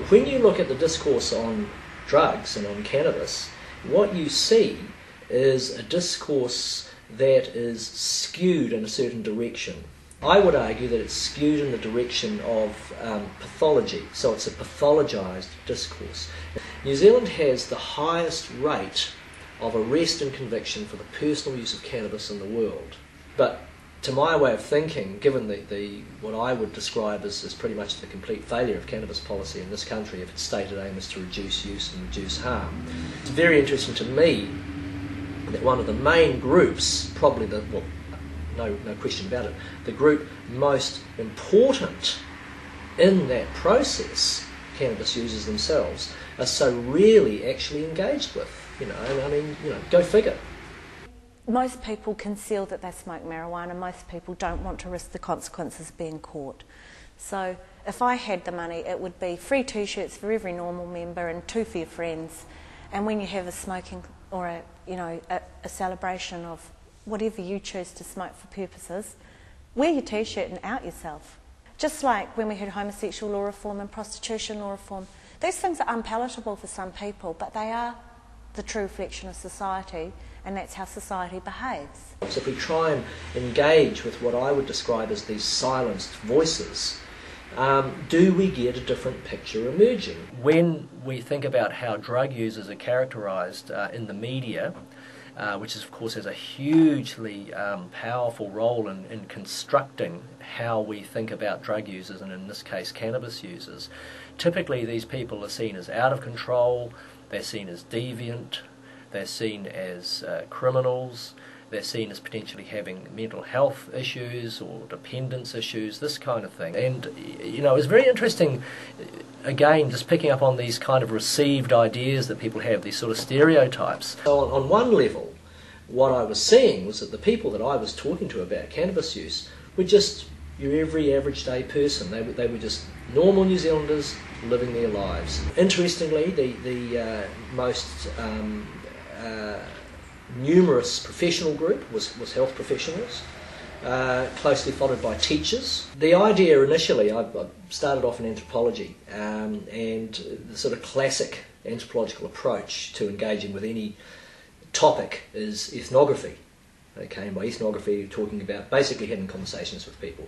when you look at the discourse on drugs and on cannabis, what you see is a discourse that is skewed in a certain direction. I would argue that it's skewed in the direction of pathology, so it's a pathologised discourse. New Zealand has the highest rate of arrest and conviction for the personal use of cannabis in the world. But to my way of thinking, given what I would describe as pretty much the complete failure of cannabis policy in this country, if its stated aim is to reduce use and reduce harm, it's very interesting to me that one of the main groups, probably no question about it, the group most important in that process, cannabis users themselves, are so rarely actually engaged with. Go figure. Most people conceal that they smoke marijuana. Most people don't want to risk the consequences of being caught. So if I had the money, it would be free t-shirts for every normal member and 2 for your friends. And when you have a smoking or a celebration of whatever you choose to smoke for purposes, wear your t-shirt and out yourself. Just like when we had homosexual law reform and prostitution law reform, these things are unpalatable for some people, but they are the true reflection of society, and that's how society behaves. So if we try and engage with what I would describe as these silenced voices, do we get a different picture emerging? When we think about how drug users are characterised in the media, which of course has a hugely powerful role in constructing how we think about drug users, and in this case cannabis users, typically these people are seen as out of control, they're seen as deviant, they're seen as criminals, they're seen as potentially having mental health issues or dependence issues, this kind of thing. And, it's very interesting, again, just picking up on these kind of received ideas that people have, these sort of stereotypes. So on one level, what I was seeing was that the people that I was talking to about cannabis use were just your every average day person. They were just normal New Zealanders living their lives. Interestingly, the most numerous professional group was health professionals, closely followed by teachers. The idea initially, I started off in anthropology, and the sort of classic anthropological approach to engaging with any topic is ethnography. Okay, and by ethnography, you're talking about basically having conversations with people.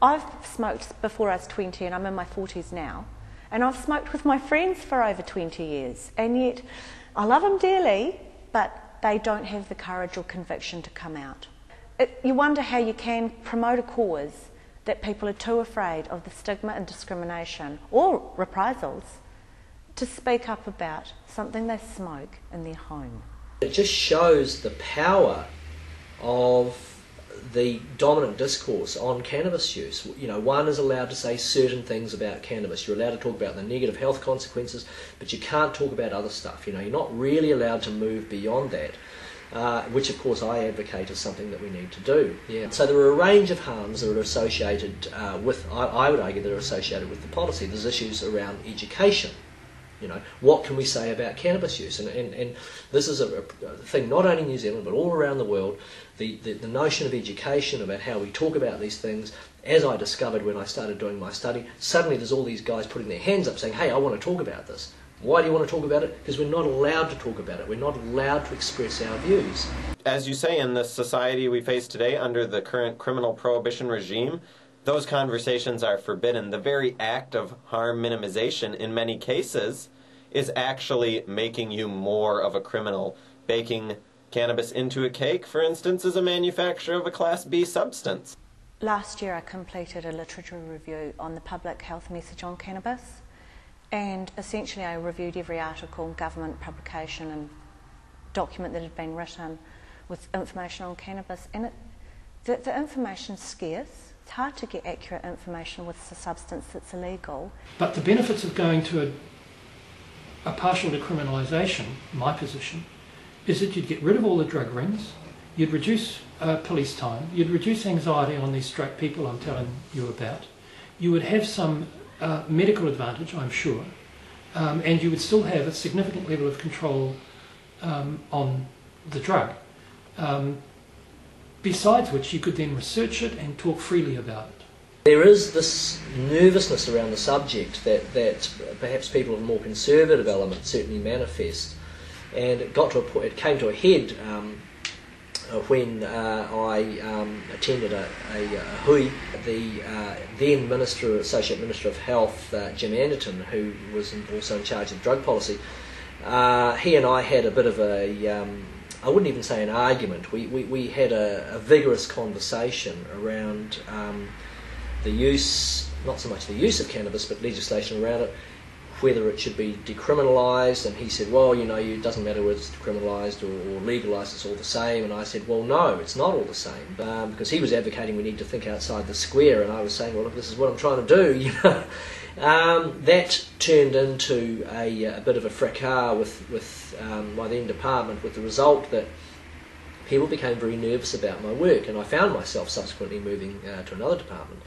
I've smoked before I was 20 and I'm in my 40s now, and I've smoked with my friends for over 20 years, and yet I love them dearly, but they don't have the courage or conviction to come out. You wonder how you can promote a cause that people are too afraid of the stigma and discrimination or reprisals to speak up about something they smoke in their home. It just shows the power of the dominant discourse on cannabis use. One is allowed to say certain things about cannabis. You're allowed to talk about the negative health consequences, but you can't talk about other stuff. You're not really allowed to move beyond that, which of course I advocate is something that we need to do. Yeah. So there are a range of harms that are associated with, I would argue, that are associated with the policy. There's issues around education. What can we say about cannabis use? And this is a thing not only in New Zealand but all around the world. The notion of education, about how we talk about these things, as I discovered when I started doing my study, suddenly there's all these guys putting their hands up saying, hey, I want to talk about this. Why do you want to talk about it? Because we're not allowed to talk about it. We're not allowed to express our views. As you say, in the society we face today under the current criminal prohibition regime, those conversations are forbidden. The very act of harm minimization in many cases is actually making you more of a criminal. Baking cannabis into a cake, for instance, is a manufacture of a Class B substance. Last year I completed a literature review on the public health message on cannabis, and essentially I reviewed every article, government publication and document that had been written with information on cannabis, and the information's scarce. It's hard to get accurate information with a substance that's illegal. But the benefits of going to a partial decriminalisation, my position, is that you'd get rid of all the drug rings, you'd reduce police time, you'd reduce anxiety on these straight people I'm telling you about, you would have some medical advantage, I'm sure, and you would still have a significant level of control on the drug. Besides which, you could then research it and talk freely about it. There is this nervousness around the subject that perhaps people of more conservative elements certainly manifest, and it got to a point, it came to a head when I attended a hui. The then Associate Minister of Health, Jim Anderton, who was also in charge of drug policy, he and I had a bit of a, I wouldn't even say an argument, we had a vigorous conversation around the use, not so much the use of cannabis, but legislation around it, whether it should be decriminalised. And he said, well, you know, it doesn't matter whether it's decriminalised or legalised, it's all the same. And I said, well, no, it's not all the same, because he was advocating we need to think outside the square, and I was saying, well, look, this is what I'm trying to do, you know. That turned into a bit of a fracas with my then department, with the result that people became very nervous about my work, and I found myself subsequently moving to another department.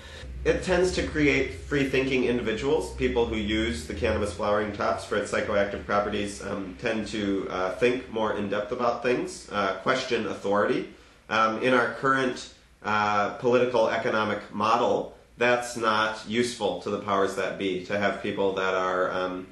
It tends to create free-thinking individuals. People who use the cannabis flowering tops for its psychoactive properties tend to think more in-depth about things, question authority. In our current political economic model, that's not useful to the powers that be, to have people that are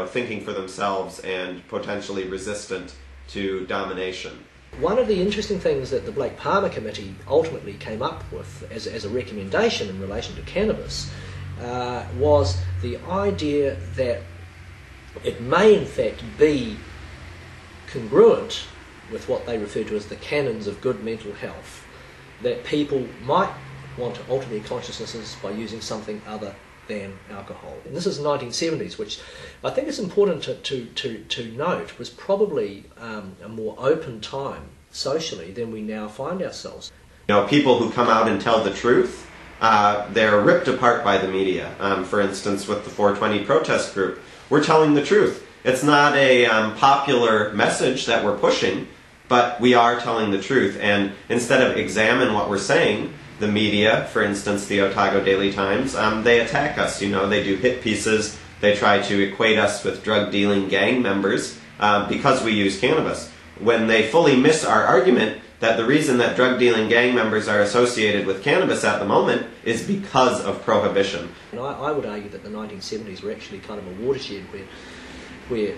thinking for themselves and potentially resistant to domination. One of the interesting things that the Blake-Palmer Committee ultimately came up with as a recommendation in relation to cannabis was the idea that it may in fact be congruent with what they refer to as the canons of good mental health, that people might want to alter their consciousnesses by using something other than alcohol. And this is the 1970s, which I think is important to note was probably a more open time socially than we now find ourselves. You know, people who come out and tell the truth, they're ripped apart by the media. For instance, with the 420 protest group, we're telling the truth. It's not a popular message that we're pushing, but we are telling the truth. And instead of examine what we're saying, the media, for instance, the Otago Daily Times, they attack us. You know, they do hit pieces. They try to equate us with drug-dealing gang members because we use cannabis, when they fully miss our argument that the reason that drug-dealing gang members are associated with cannabis at the moment is because of prohibition. And I would argue that the 1970s were actually kind of a watershed where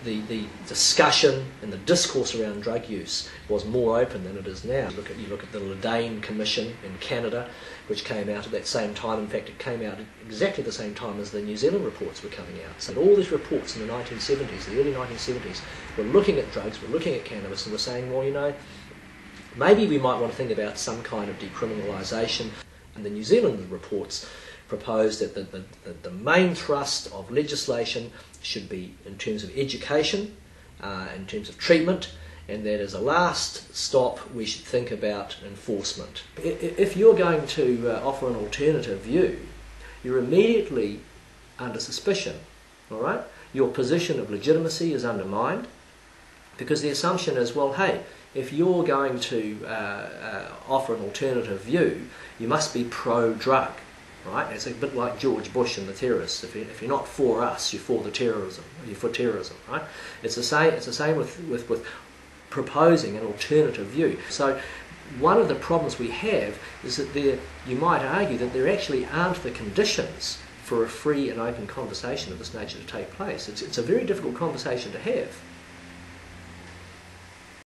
the discussion and the discourse around drug use was more open than it is now. You look at the Ledane Commission in Canada, which came out at that same time. In fact, it came out at exactly the same time as the New Zealand reports were coming out. So all these reports in the 1970s, the early 1970s, were looking at drugs, were looking at cannabis, and were saying, well, you know, maybe we might want to think about some kind of decriminalisation. And the New Zealand reports proposed that the main thrust of legislation should be in terms of education, in terms of treatment, and that as a last stop we should think about enforcement. If you're going to offer an alternative view, you're immediately under suspicion, all right? Your position of legitimacy is undermined, because the assumption is, well, hey, if you're going to offer an alternative view, you must be pro-drug. Right? It's a bit like George Bush and the terrorists. If you're not for us, you're for the terrorism. You're for terrorism, right? It's the same with proposing an alternative view. So one of the problems we have is that you might argue that there actually aren't the conditions for a free and open conversation of this nature to take place. It's a very difficult conversation to have.